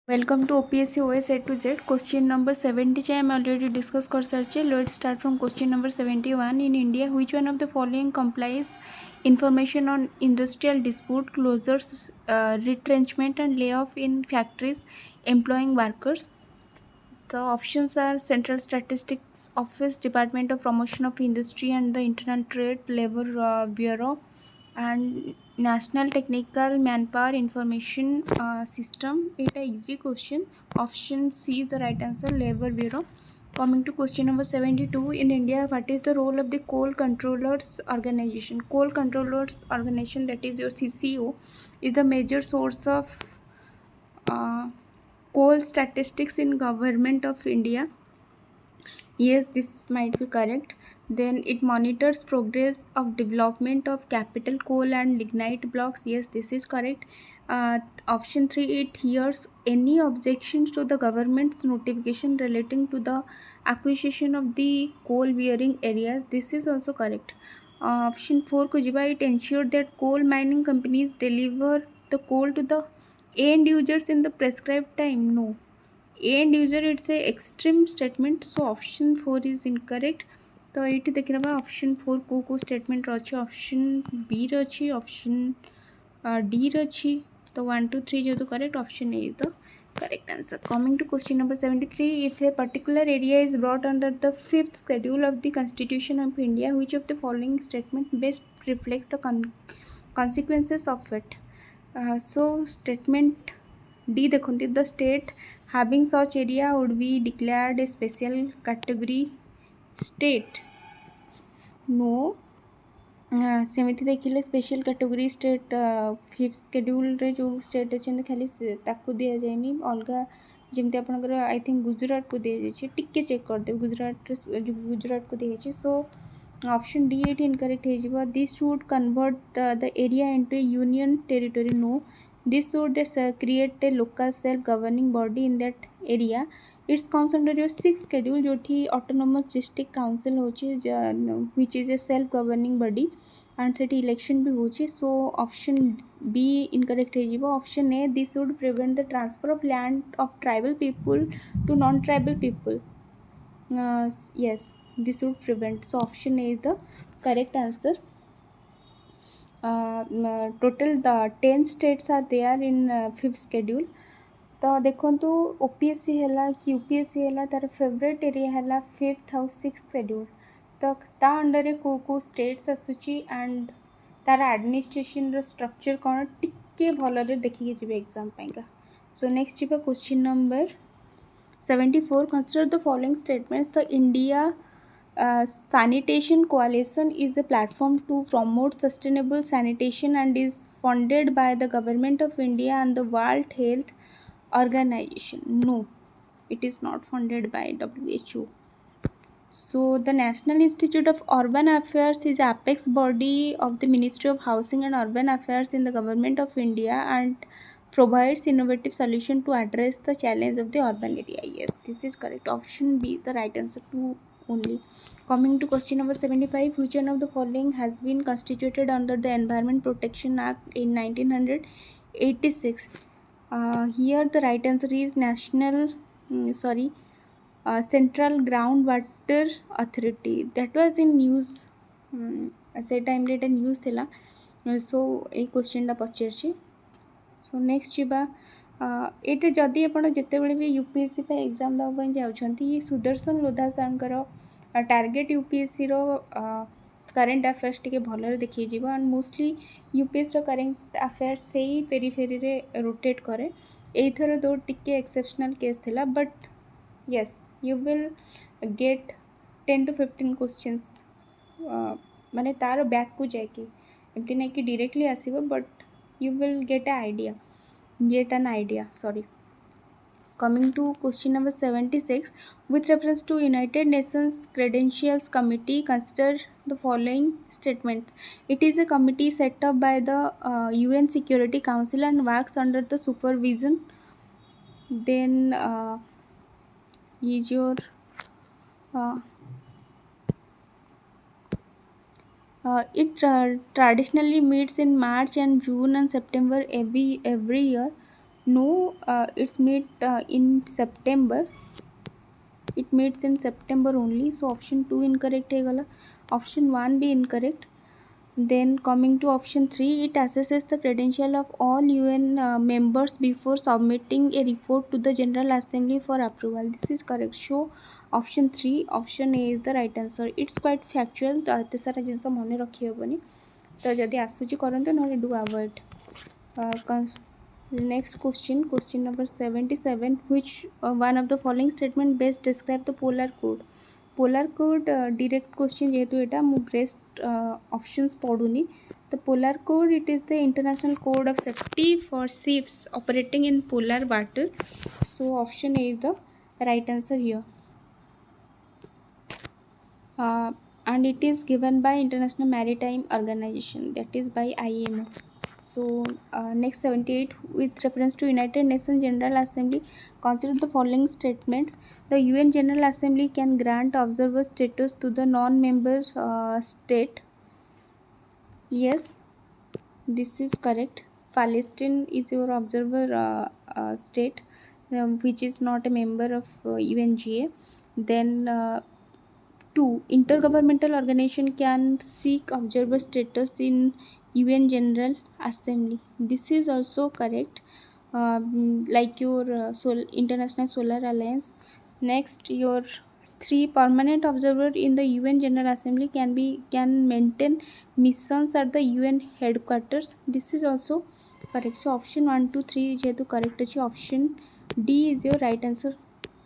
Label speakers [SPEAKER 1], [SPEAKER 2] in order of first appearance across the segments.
[SPEAKER 1] Welcome to OPSC OS A to Z. Question number 70 I am already discussed कर सारे. Let's start from question number 71. In India, which one of the following complies information on industrial dispute, closures, retrenchment and layoff in factories employing workers? The options are Central Statistics Office, Department of Promotion of Industry and the Internal Trade, Labor Bureau, and National Technical Manpower Information System. It a easy question. Option C is the right answer, Labor Bureau. Coming to question number 72, in India, what is the role of the Coal Controllers Organization? Coal Controllers Organization, that is your CCO, is the major source of uh, coal statistics in Government of India. Yes, this might be correct. Then it monitors progress of development of capital coal and lignite blocks. Yes, this is correct. Option 3, it hears any objections to the government's notification relating to the acquisition of the coal bearing areas. This is also correct. Option 4 को जिबा, it ensured that coal mining companies deliver the coal to the end users in the prescribed time. No, end user it's a extreme statement, so option 4 is incorrect. तो ये देखिए option 4 को statement अच्छे option B अच्छी option D अच्छी तो 1 2 3 जो correct option A तो correct answer. Coming to question number 73, if a particular area is brought under the fifth schedule of the Constitution of India, which of the following statement best reflects the consequences of it? So statement D देखते the state having such area would be declared a special category state. No, सेमती देखिले special category state fifth schedule रे जो state अच्छे खाली ताकू दि जाए अलग जमी आपंकर आई थिंक गुजरात को दी जाए टिके चेक करदे गुजरात को दी जाए. सो ऑप्शन डी ये इनकरेक्ट हो this should convert the area into a union territory. No, this should create a local self governing body in that area. It's comes under your six schedule जो autonomous district council होची which is a self governing body and से election भी होची. So option b incorrect हो. Option a this would prevent the transfer of land of tribal people to non tribal people. yes, this would prevent. So option A is the correct answer. Total the 10 states are there in fifth schedule. तो देखु OPSC है कि UPSC है तार favourite area है fifth आउ six schedule. तो ता अंडर को स्टेट्स आसूची एंड तार एडमिनिस्ट्रेशन स्ट्रक्चर कौन टिके भलरे देखिए जी एग्जाम पाइंका. सो नेक्स्ट जी question number 74, consider the following statements. The India Sanitation Coalition is a platform to promote sustainable sanitation and is funded by the Government of India and the World Health Organization. No, it is not funded by WHO. So the National Institute of Urban Affairs is apex body of the Ministry of Housing and Urban Affairs in the Government of India and provides innovative solution to address the challenge of the urban area. Yes, this is correct. Option B is the right answer to only. Coming to question number 75, which one of the following has been constituted under the Environment Protection Act in 1986? Here the right answer is Central Groundwater Authority. That was in news. से time रे news थिला. सो ये question टा पचार. So next जीवा ये जदि आप जिते भी यूपीएससी पे एग्जाम देवाई जाऊँगी सुदर्शन लोधा सार टार्गेट यूपीएससी रो करेन्ट अफेयर्स टी भल देखिए and mostly UPS current affairs से ही पेरीफेरी रे रोटेट करे. एथर दो टिके एक्सेप्शनल केस थिला but yes, you will get 10 to 15 questions माने तार बैक को जाकि एमती नहीं कि डायरेक्टली आसीबो but you will get an idea. Sorry. Coming to question number 76, with reference to United Nations Credentials Committee, consider the following statements. It is a committee set up by the UN Security Council and works under the supervision. Then is your it traditionally meets in March and June and September every year. No, it's meet in September. It meets in September only. So option 2 incorrect है, option 1 भी incorrect. Then coming to option 3, it assesses the credential of all UN members before submitting a report to the General Assembly for approval. This is correct. So option 3, option A is the right answer. It's quite factual. तो एते सारा जिनस मन रखी हेबनी, तो जदि आसूची करंतु नहे do avoid. Next question, question number 77. Which one of the following statement best describe the polar code? Polar code direct question जेहेतु एटा मु बेस्ट ऑप्शंस पढ़ुनी. The polar code, it is the international code of safety for ships operating in polar water. So option A is the right answer here. And it is given by International Maritime Organization, that is by IMO. So next 78, with reference to United Nations General Assembly, consider the following statements. The UN General Assembly can grant observer status to the non-member state. Yes, this is correct. Palestine is your observer state, which is not a member of UNGA. Then 2. Intergovernmental organization can seek observer status in UN General Assembly. This is also correct. Like your International Solar Alliance. Next, your 3. Permanent observer in the UN General Assembly can maintain missions at the UN headquarters. This is also correct. So option 1, 2, 3 jehetu correct achi, option D is your right answer.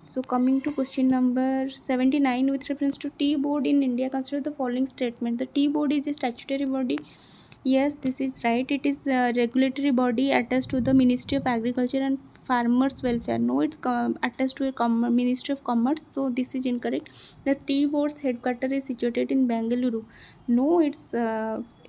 [SPEAKER 1] So coming to question number 79, with reference to tea board in India, consider the following statement. The tea board is a statutory body. Yes, this is right. It is a regulatory body attached to the Ministry of Agriculture and Farmers Welfare. No, it's attached to a Ministry of Commerce. So this is incorrect. The tea board's headquarters is situated in Bengaluru. No, it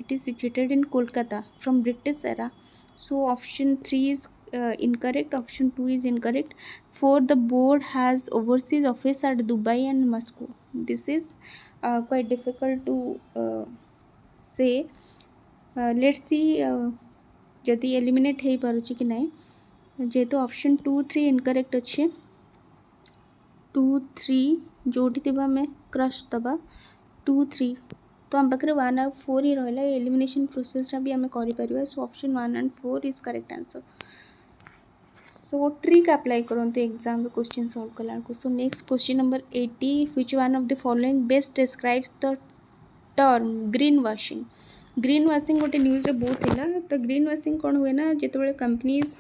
[SPEAKER 1] is situated in Kolkata from British era. So option 3 is incorrect. Option 2 is incorrect. 4. The board has overseas office at Dubai and Moscow. This is quite difficult to say. Let's see जदि eliminate हो पारुछि कि नहीं. जेहेतु option 2, 3 incorrect अच्छे. 2, 3 जोटी थिबा में crush दबा 2, 3. तो आम पाखे 1 और 4 ही रहा. एलिमिनेशन प्रोसेसटा भी आम कर. सो option 1 and 4 is correct answer. So trick apply करते एग्जाम क्वेश्चन सॉल्व कला. सो next question number 80. Which one of the following best describes the term green washing? Green washing गोटे न्यूज़ बहुत है. तो ग्रीन वाशिंग कौन हुए ना, जिते कंपनीज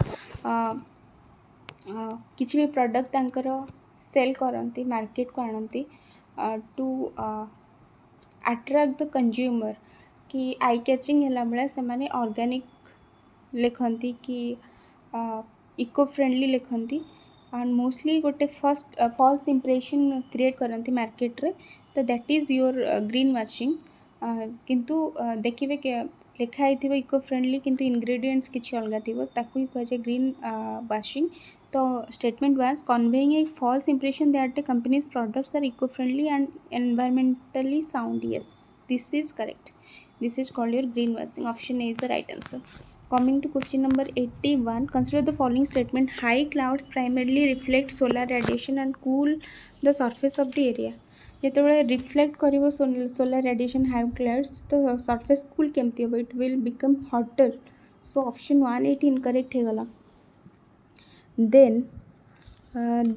[SPEAKER 1] किसी भी प्रोडक्ट तांकर सेल करती मार्केट को आणती टू अट्रैक्ट द कंज्यूमर कि आई कैचिंग है भाया से ऑर्गेनिक लिखती कि इको फ्रेंडली लिखती एंड मोस्टली गोटे फर्स्ट फॉल्स इंप्रेशन क्रिएट करती मार्केट रे. तो that is your green washing. किंतु देखिए लिखाई थी इको फ्रेंडली किंतु इनग्रेडिएंट्स किसी अलग थी ताकू ही कहुए ग्रीन वाशिंग. तो statement was conveying a false impression that the company's products are eco friendly and environmentally sound. Yes, this is correct. This is called your green washing. Option A is the right answer. Coming to question number 81, consider the following statement. High clouds primarily reflect solar radiation and cool the surface of the area. ଯେତେବେଳେ reflect कर solar radiation high clouds तो surface cool केमती हम, it will become hotter. So option 1 ये incorrect हो गला.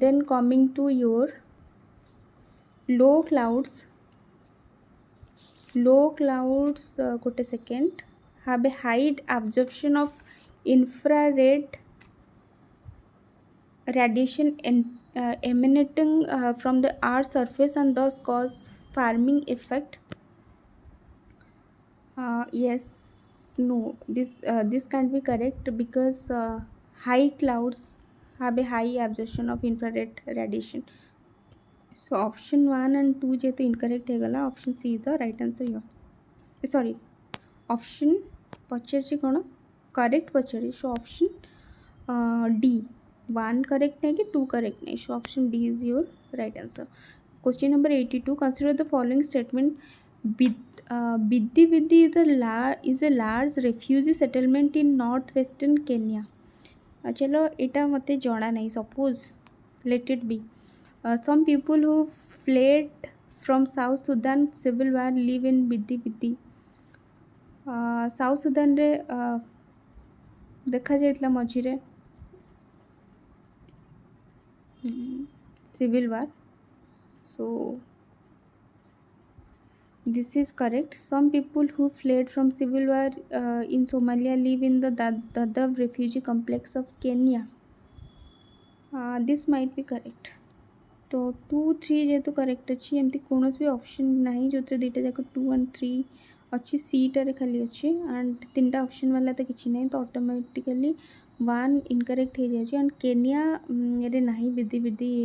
[SPEAKER 1] Then coming to your low clouds गोटे second have a high absorption of infrared radiation emanating from the earth's surface and thus cause farming effect. Yes, no, this can't be correct because high clouds have a high absorption of infrared radiation. So option 1 and 2 जेहेतु incorrect है गला, option C is the right answer here. Sorry, option पचार कौन correct पचार. So option D 1 correct नहीं कि 2 correct नहीं. So option D is your right answer. Question number 82. Consider the following statement. Bidi Bidi is a large refugee settlement in north western Kenya. चलो एटा मते जଣା नहीं suppose let it be some people who fled from South Sudan civil war live in Bidi Bidi South Sudan रे देखा जाइतला मझिरे civil war so this is correct. Some people who fled from civil war in Somalia live in the Dadaab refugee complex of Kenya. This might be correct. तो 2 3 जेहेतु correct अच्छी एमती कौन भी ऑप्शन नहीं जो दुईटा जाक 2 and 3 अच्छी सीटारे खाली अच्छे एंड 3टा ऑप्शन वाला तो किसी नहीं तो ऑटोमेटिकली 1 इनकरेक्ट हो जाए एंड केनिया रे नहीं विधि विधि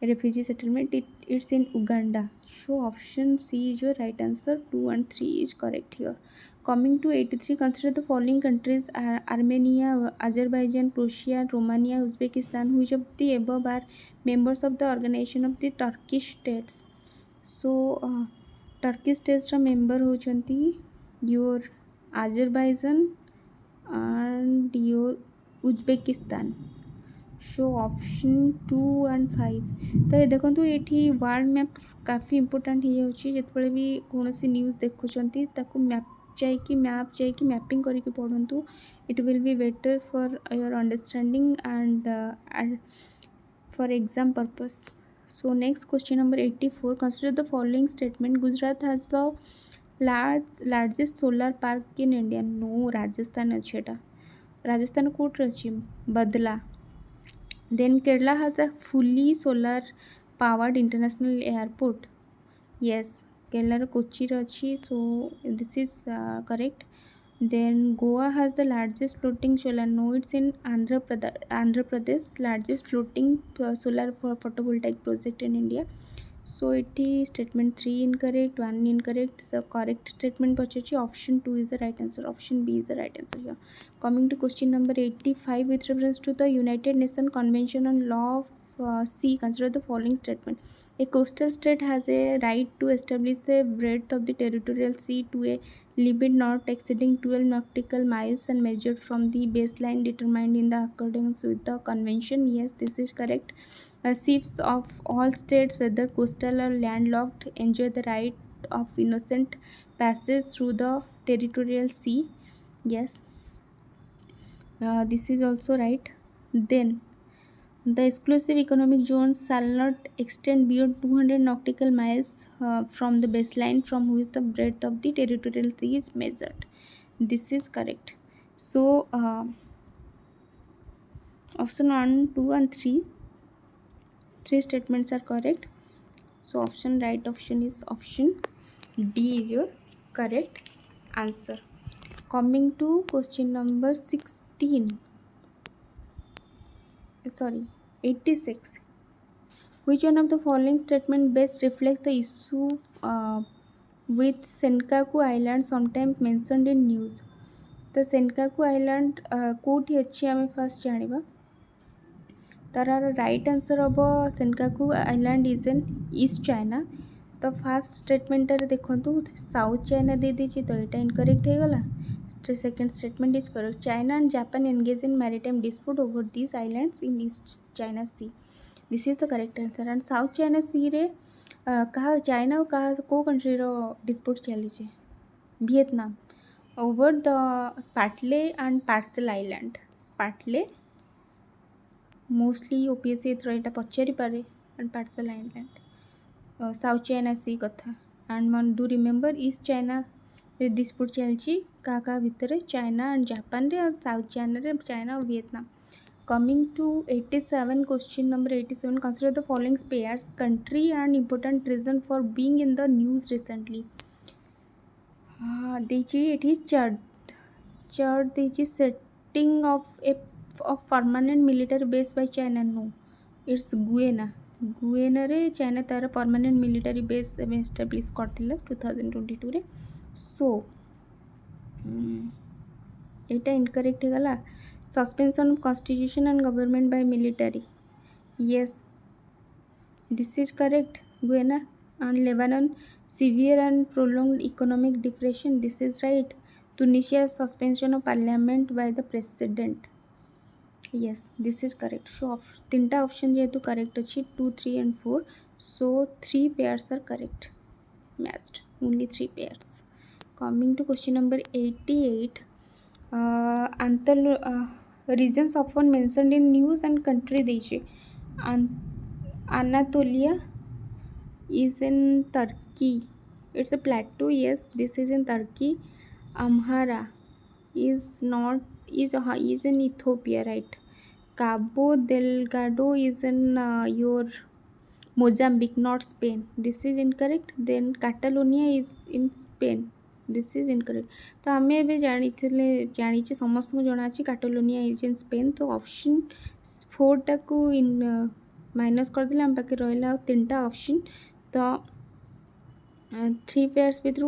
[SPEAKER 1] refugee settlement it's in Uganda. So option C is your right answer. 2 and 3 is correct here. Coming to 83, consider the following countries: Armenia, Azerbaijan, Croatia, Romania, Uzbekistan. Which of the above are members of the Organization of the Turkish States? So Turkish states रा member होचंती your Azerbaijan and your Uzbekistan. So option 2 and 5 तो ये देखो ये world map काफ़ी important हो जाऊँगी जिते भी कौन सी न्यूज़ देखुं मैप जाकि मैपिंग करके पढ़ु it will be better for your understanding and for exam purpose. So next question number 84, consider the following statement. Gujarat has the largest solar park in India. No, Rajasthan अच्छे राजस्थान कौट अच्छी बदला. Then Kerala has a fully solar powered international airport. Yes, Kerala Kochi rachi, so this is correct. Then Goa has the largest floating solar. No, it's in Andhra Pradesh, largest floating solar photovoltaic project in India. So it is statement 3 incorrect, 1 incorrect. So correct statement pachachi option 2 is the right answer. Option B is the right answer here. Coming to question number 85, with reference to the United Nations Convention on Law of Sea, consider the following statement. A coastal state has a right to establish a breadth of the territorial sea to a limit not exceeding 12 nautical miles and measured from the baseline determined in the accordance with the convention. Yes, this is correct. Ships of all states, whether coastal or landlocked, enjoy the right of innocent passage through the territorial sea. Yes, this is also right. Then the exclusive economic zones shall not extend beyond 200 nautical miles from the baseline from which the breadth of the territorial sea is measured. This is correct. So option 1, 2 and 3 statements are correct. So right option is option D is your correct answer. Coming to question number 86. Which one of the following statement best reflects the issue with Senkaku Island sometimes mentioned in news? The Senkaku Island कोठी अच्छी आम first जाना. तार right answer हम Senkaku island is in East China. तो first statement देखो South China दे दीजिए तो यहाँ इनकरेक्ट हो गला. Second statement is correct. China and Japan engage in maritime dispute over this islands in East China Sea. This is the correct answer. And South China Sea रे कहा China कहा को कंट्री रो डिस्प्यूट चली Vietnam over the Spratly and Paracel island. स्पाटले mostly OPSC यहाँ पचारि पारे and Paracel island South China Sea कथा. And one do remember East China dispute चलती क्या भितर चाइना एंड जापान रे और साउथ चाइना रे चाइना और Vietnam. Coming to 87, question number 87, consider the following pairs country and important reason for being in the news recently. देची ये चर्ड देची setting of permanent military base by China. No, it's Guyana रे China तार permanent military base establish करथिला 2022 रे. सो एटा incorrect हो गला. Suspension of constitution and government by military. Yes, this is correct. Guyana and Lebanon severe and prolonged economic depression. This is right. Tunisia suspension of parliament by the president. Yes, this is correct. So तीनटा option जेहेतु correct अच्छी 2, 3 and 4. So 3 pairs are correct. Matched. Only 3 pairs. Coming to question number 88. Regions often mentioned in news and country देइछे. Anatolia is in Turkey. It's a plateau. Yes, this is in Turkey. Amhara is in Ethiopia, right? Cabo Delgado is in your Mozambique, not Spain. This is incorrect. Then Catalonia is in Spain. This is incorrect. तो आम ए जानी समस्त को जना काटालोनिया is in Spain. तो option 4 को minus करदे आम पाखे रहा 3टा ऑप्शन. तो 3 पेयर्स भितर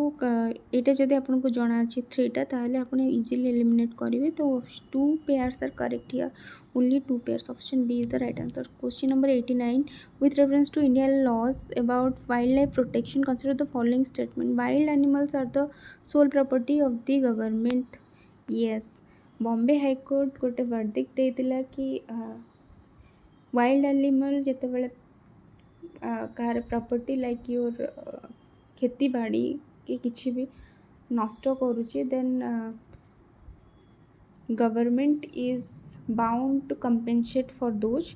[SPEAKER 1] यहाँ जदि आपको जना 3टा ताहले आप इजिली एलिमिनेट करेंगे. तो 2 pairs are correct here. Only 2 pairs. Option b is the right answer. Question number 89. With reference to Indian laws about wildlife protection, consider the following statement. Wild animals are the sole property of the government. Yes. Bombay high court गोटे verdict देइतिला कि wild animal जेतेबेले कार property like your खेती बाड़ी कि किसी भी नष्ट करुचे then government is bound to compensate for those.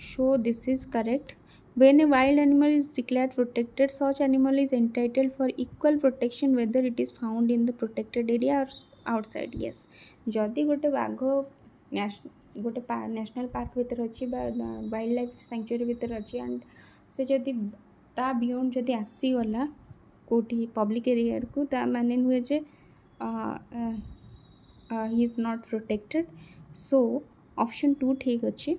[SPEAKER 1] So this is correct. When a wild animal is declared protected, such animal is entitled for equal protection whether it is found in the protected area or outside. Yes. जदि गोटे बाघ गोटे national park भितर अच्छी wild life sanctuary भितर अच्छी and से जदि ता बियॉन्ड जदि आसीगला कोठी पब्लिक एरिया को ता माने नुहे जे he is not protected. So option 2 ठीक अच्छे.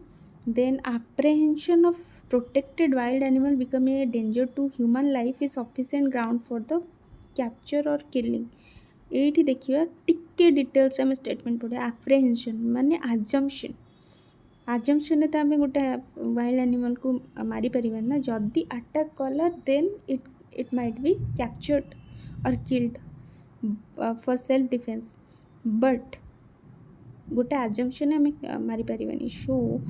[SPEAKER 1] Then apprehension of protected wild animal become a danger to human life is sufficient ground for the capture or killing. एठी देखिए टिके डिटेल्स आम स्टेटमेंट पढ़े. apprehension माने आजम्पशन तो आम गोटे वाइल्ड एनिमल को मारी परिवार ना जदि अटैक कला then it might be captured or killed for self defence. But गोटे आजम्पशन आम मारी पारिबानी. सो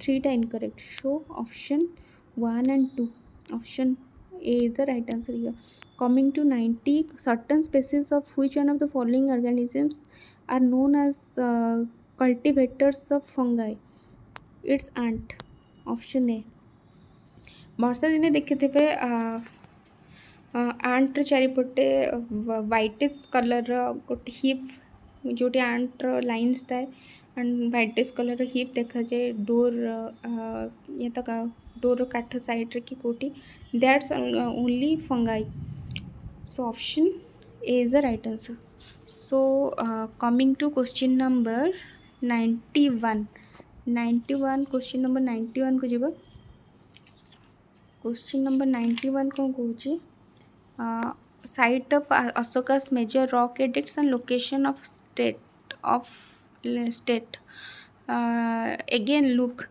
[SPEAKER 1] 3टा incorrect. So option 1 and 2. Option A is the right answer here. Coming to 90. Certain species of which one of the following organisms are known as cultivators of fungi? It's ant. Option A. वर्षा दिने देखिथे आंट्र चारिपटे whitish colour गोटे hip जोटी आंट्र lines थाए and whitish colour hip देखा जाए door ये तक door काठ साइड कि कोटी that's only fungi. So option a is the right answer. So coming to question number 91. Question number 91 को जीवा. क्वेश्चन नंबर 91 कौन कहूँ site of Ashoka's major rock edicts and location of state. Again look,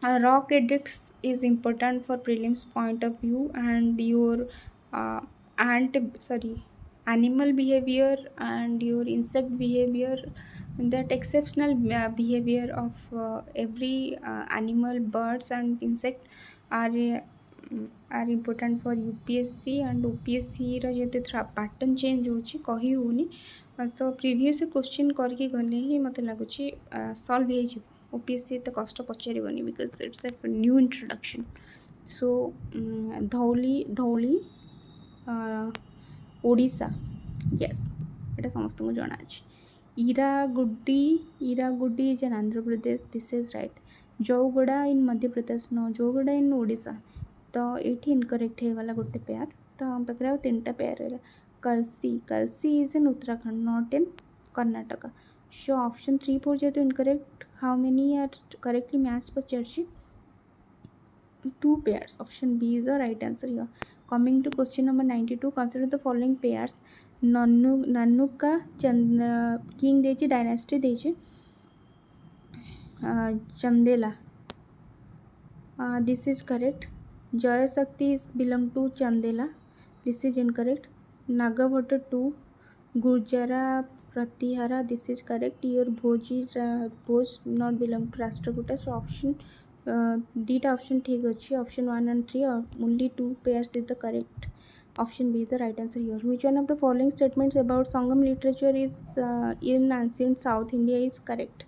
[SPEAKER 1] rock edicts is important for prelims point of view and your animal behavior and your insect behavior, that exceptional behavior of every animal, birds and insect are important for UPSC and OPSC रा जेते pattern change होची कही होनी. So previous question करके गले ही मते लागुची solve हो जिवो. OPSC तो कष्ट पचारिबनी because it's a new introduction. So Dhauli Odisha. Yes एटा समस्त को जाना अछि. Erragudi is in Andhra Pradesh. This is right. Jaugada in Madhya Pradesh. No Jaugada in Odisha. तो ये इनकरेक्ट हो गला गोटे पेयर. तो हम पाखे 3टा पेयर है. Kalsi is in Uttarakhand not in Karnataka. So option 3, 4 जेहेतु incorrect. How many are correctly match पचार 2 pairs. Option B is the right answer here. Coming to question number 92. Consider the following pairs. Nannuka king देची dynasty देची Chandela. This is correct. Jaya Shakti is belong to Chandela. This is incorrect. Nagabhatta 2. Gurjara Pratihara, this is correct. Your Bhoj not belong to Rashtrakuta. So option dita option ठीक अच्छी. Option 1 and 3 only 2 pairs is the correct. Option B is the right answer here. Which one of the following statements about Sangam literature is in ancient South India is correct?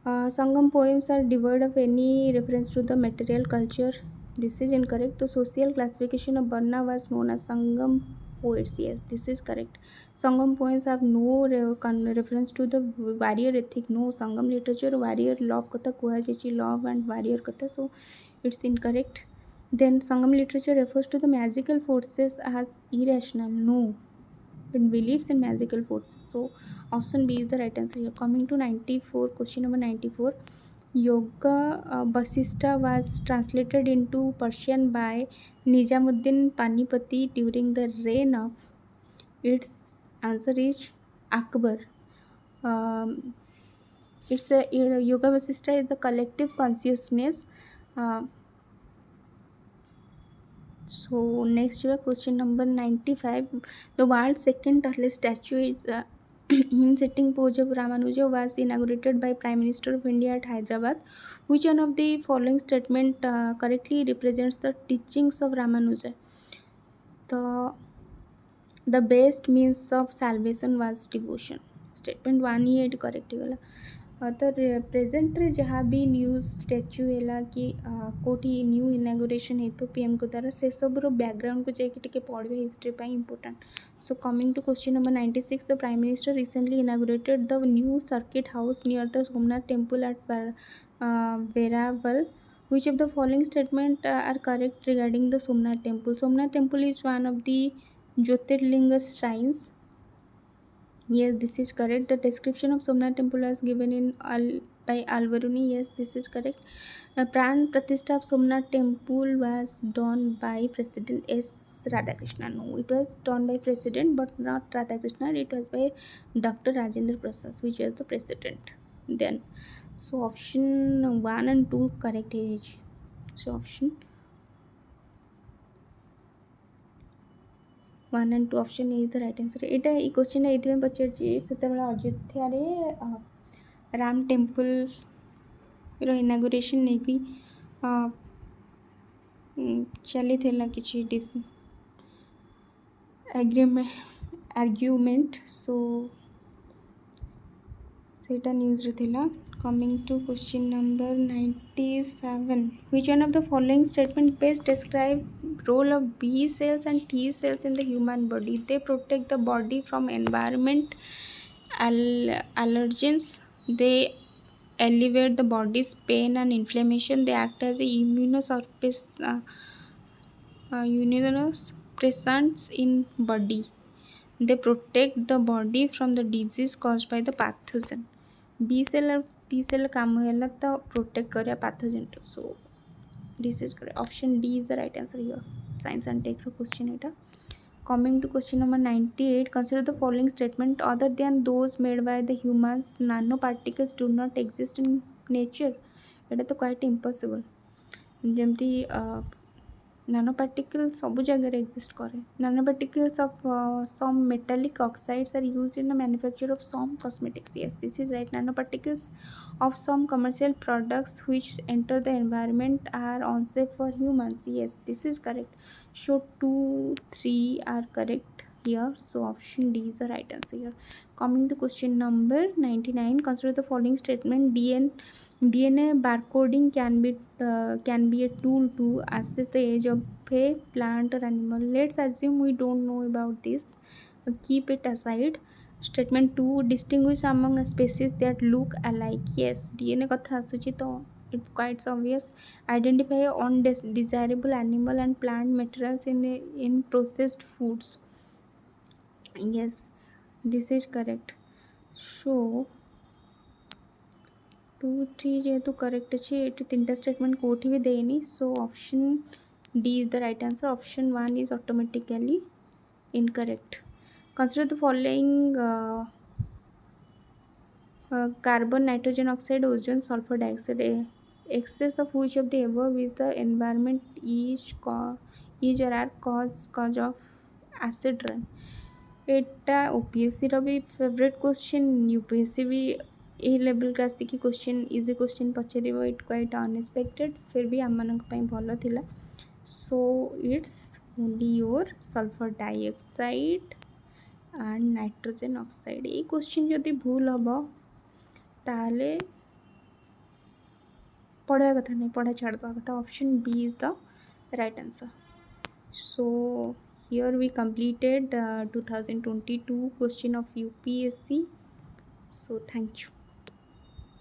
[SPEAKER 1] Sangam poems are devoid of any reference to the material culture. This is incorrect. The social classification of Varna was known as Sangam poets. Yes, this is correct. Sangam poems have no reference to the warrior ethic. No, Sangam literature warrior love katha kuhajachi love and warrior katha. So it's incorrect. Then Sangam literature refers to the magical forces as irrational. No, it believes in magical forces. So option B is the right answer here. Coming to 94, question number 94. Yoga Vasista was translated into Persian by Nijamuddin Panipati during the reign of. Its answer is Akbar. Um, it's a Yoga Vasista is the collective consciousness. Uh, so next year, question number 95. The world's second tallest statue is in sitting pose of Ramanuja was inaugurated by Prime Minister of India at Hyderabad. Which one of the following statement correctly represents the teachings of Ramanuja? The the best means of salvation was devotion. Statement 1 ही एड correct ହେଇଗଲା. ତ ପ୍ରେଜେଣ୍ଟରେ ଯାହା ବି news statue ହେଲା କି କେଉଁଠି new inauguration ହେଇଥିବ ପିଏମ୍ଙ୍କ ଦ୍ୱାରା ସେସବୁର ବ୍ୟାକ୍ଗ୍ରାଉଣ୍ଡକୁ ଯାଇକି ଟିକେ ପଢ଼ିବା ହିଷ୍ଟ୍ରି ପାଇଁ important. So coming to question number 96. The prime minister recently inaugurated the new circuit house near the Somnath temple at Veraval. Which of the following statement are correct regarding the Somnath temple? Somnath temple is one of the Jyotirlinga shrines. Yes, this is correct. The description of Somnath temple was given in by Alvaruni. Yes, this is correct. Pran Pratishtha of Somnath temple was done by President S. Radhakrishnan. No, it was done by President, but not Radhakrishnan. It was by Dr. Rajendra Prasad, which was the President then. So option 1 and 2 correct is. So option 1 and 2 option is the right answer. ଏଇଟା ଏଇ କ୍ୱେଶ୍ଚିନ୍ଟା ଏଇଥିପାଇଁ ପଚାରିଛି ସେତେବେଳେ ଅଯୋଧ୍ୟାରେ Ram ଟେମ୍ପଲ୍ର inauguration ନେଇକି ଚାଲିଥିଲା କିଛି argument. Show ସେଇଟା ନ୍ୟୁଜ୍ରେ ଥିଲା. Coming to question number 97. Which one of the following statement best describe role of B cells and T cells in the human body? They protect the body from environment allergens. They alleviate the body's pain and inflammation. They act as a immunosuppressants in body. They protect the body from the disease caused by the pathogen. B cell और T cell काम है तो protect करे pathogen too. So this is correct. Option D is the right answer here. Science and tech question एटा. Coming to question number 98. Consider the following statement. Other than those made by the humans, nanoparticles do not exist in nature. एटा तो quite impossible. ଯେମିତି nanoparticles ସବୁ ଜାଗାରେ exist करे. Nanoparticles of some metallic oxides are used in the manufacture of some cosmetics. Yes, this is right. Nanoparticles of some commercial products which enter the environment are unsafe for humans. Yes, this is correct. So 2, 3 are correct here. So option D is the right answer here. Coming to question number 99. Consider the following statement. DNA barcoding can be a tool to assess the age of a plant or animal. Let's assume we don't know about this. Keep it aside. Statement 2. Distinguish among species that look alike. Yes, DNA कथा आसुची तो it's quite obvious. Identify undesirable animal and plant materials in processed foods. Yes, this is correct. So 2, 3 जेहेतु correct अच्छे ये तीनटा statement कोठी भी देनी. सो option D is the right answer. Option 1 is automatically incorrect. Consider the following carbon, nitrogen oxide, ozone, sulfur dioxide. Excess of which of the above is the environment is or are cause of acid rain? एटा OPSC रो भी favourite question UPSC भी a level का आसिक question easy question पचार it quite unexpected फिर भी आम मान भल थिला so it's only your sulphur dioxide and nitrogen oxide ये क्वेश्चन जदि भूल हम ताहले पढ़ा कथा नहीं पढ़ा छाड़वा कथा option b is the right answer so here we completed 2022 question of UPSC so thank you